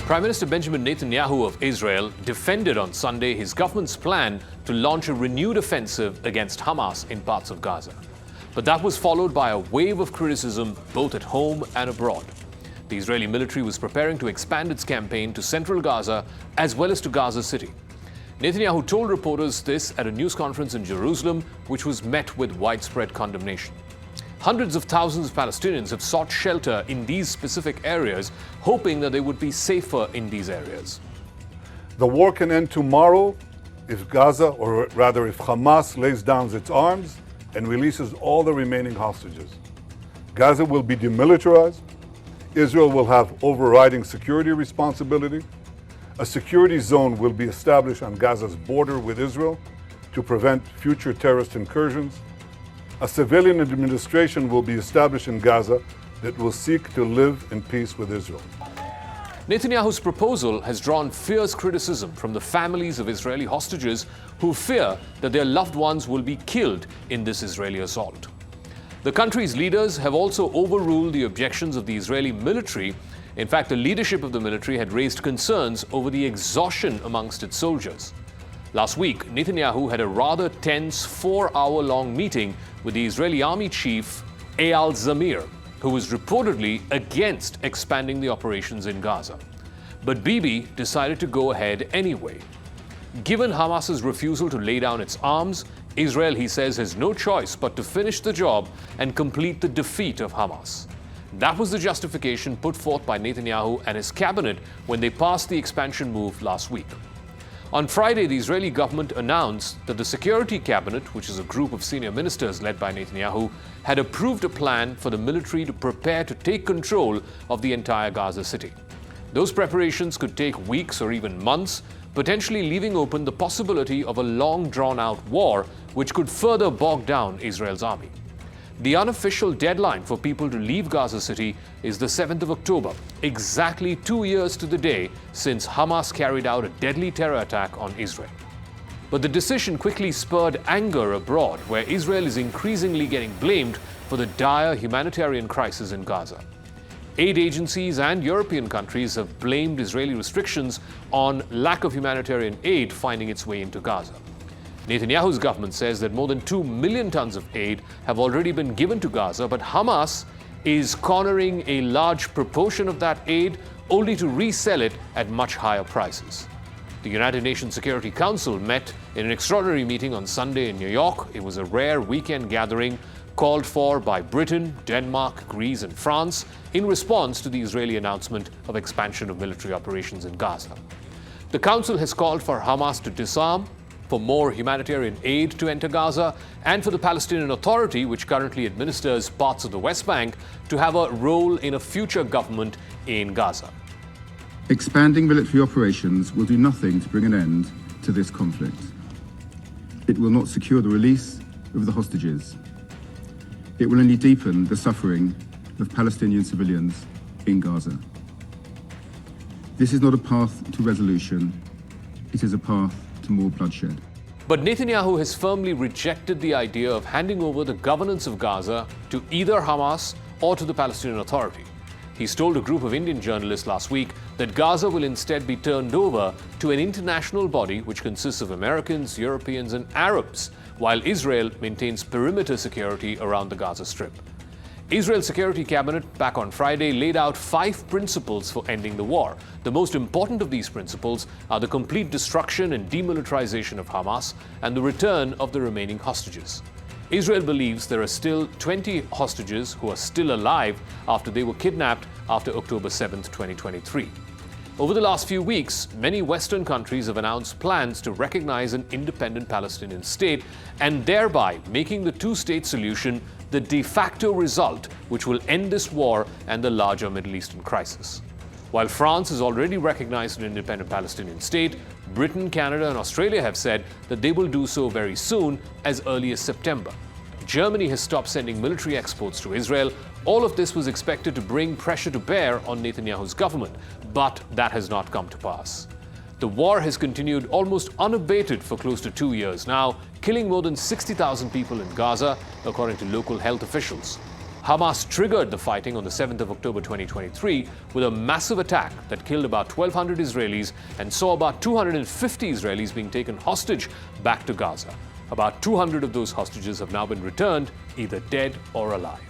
Prime Minister Benjamin Netanyahu of Israel defended on Sunday his government's plan to launch a renewed offensive against Hamas in parts of Gaza. But that was followed by a wave of criticism both at home and abroad. The Israeli military was preparing to expand its campaign to central Gaza as well as to Gaza City. Netanyahu told reporters this at a news conference in Jerusalem, which was met with widespread condemnation. Hundreds of thousands of Palestinians have sought shelter in these specific areas, hoping that they would be safer in these areas. The war can end tomorrow if Gaza, or rather if Hamas, lays down its arms and releases all the remaining hostages. Gaza will be demilitarized. Israel will have overriding security responsibility. A security zone will be established on Gaza's border with Israel to prevent future terrorist incursions. A civilian administration will be established in Gaza that will seek to live in peace with Israel. Netanyahu's proposal has drawn fierce criticism from the families of Israeli hostages who fear that their loved ones will be killed in this Israeli assault. The country's leaders have also overruled the objections of the Israeli military. In fact, the leadership of the military had raised concerns over the exhaustion amongst its soldiers. Last week, Netanyahu had a rather tense 4-hour-long meeting with the Israeli army chief Eyal Zamir, who was reportedly against expanding the operations in Gaza. But Bibi decided to go ahead anyway. Given Hamas's refusal to lay down its arms, Israel, he says, has no choice but to finish the job and complete the defeat of Hamas. That was the justification put forth by Netanyahu and his cabinet when they passed the expansion move last week. On Friday, the Israeli government announced that the Security Cabinet, which is a group of senior ministers led by Netanyahu, had approved a plan for the military to prepare to take control of the entire Gaza city. Those preparations could take weeks or even months, potentially leaving open the possibility of a long drawn-out war, which could further bog down Israel's army. The unofficial deadline for people to leave Gaza City is the 7th of October, exactly 2 years to the day since Hamas carried out a deadly terror attack on Israel. But the decision quickly spurred anger abroad, where Israel is increasingly getting blamed for the dire humanitarian crisis in Gaza. Aid agencies and European countries have blamed Israeli restrictions on lack of humanitarian aid finding its way into Gaza. Netanyahu's government says that more than 2 million tons of aid have already been given to Gaza, but Hamas is cornering a large proportion of that aid only to resell it at much higher prices. The United Nations Security Council met in an extraordinary meeting on Sunday in New York. It was a rare weekend gathering called for by Britain, Denmark, Greece, and France in response to the Israeli announcement of expansion of military operations in Gaza. The Council has called for Hamas to disarm, for more humanitarian aid to enter Gaza, and for the Palestinian Authority, which currently administers parts of the West Bank, to have a role in a future government in Gaza. Expanding military operations will do nothing to bring an end to this conflict. It will not secure the release of the hostages. It will only deepen the suffering of Palestinian civilians in Gaza. This is not a path to resolution. It is a path to more bloodshed. But Netanyahu has firmly rejected the idea of handing over the governance of Gaza to either Hamas or to the Palestinian Authority. He's told a group of Indian journalists last week that Gaza will instead be turned over to an international body which consists of Americans, Europeans, and Arabs, while Israel maintains perimeter security around the Gaza Strip. Israel's Security Cabinet back on Friday laid out 5 principles for ending the war. The most important of these principles are the complete destruction and demilitarization of Hamas and the return of the remaining hostages. Israel believes there are still 20 hostages who are still alive after they were kidnapped after October 7, 2023. Over the last few weeks, many Western countries have announced plans to recognize an independent Palestinian state and thereby making the two-state solution the de facto result which will end this war and the larger Middle Eastern crisis. While France has already recognized an independent Palestinian state, Britain, Canada, and Australia have said that they will do so very soon, as early as September. Germany has stopped sending military exports to Israel. All of this was expected to bring pressure to bear on Netanyahu's government, but that has not come to pass. The war has continued almost unabated for close to 2 years now, killing more than 60,000 people in Gaza, according to local health officials. Hamas triggered the fighting on the 7th of October 2023 with a massive attack that killed about 1,200 Israelis and saw about 250 Israelis being taken hostage back to Gaza. About 200 of those hostages have now been returned, either dead or alive.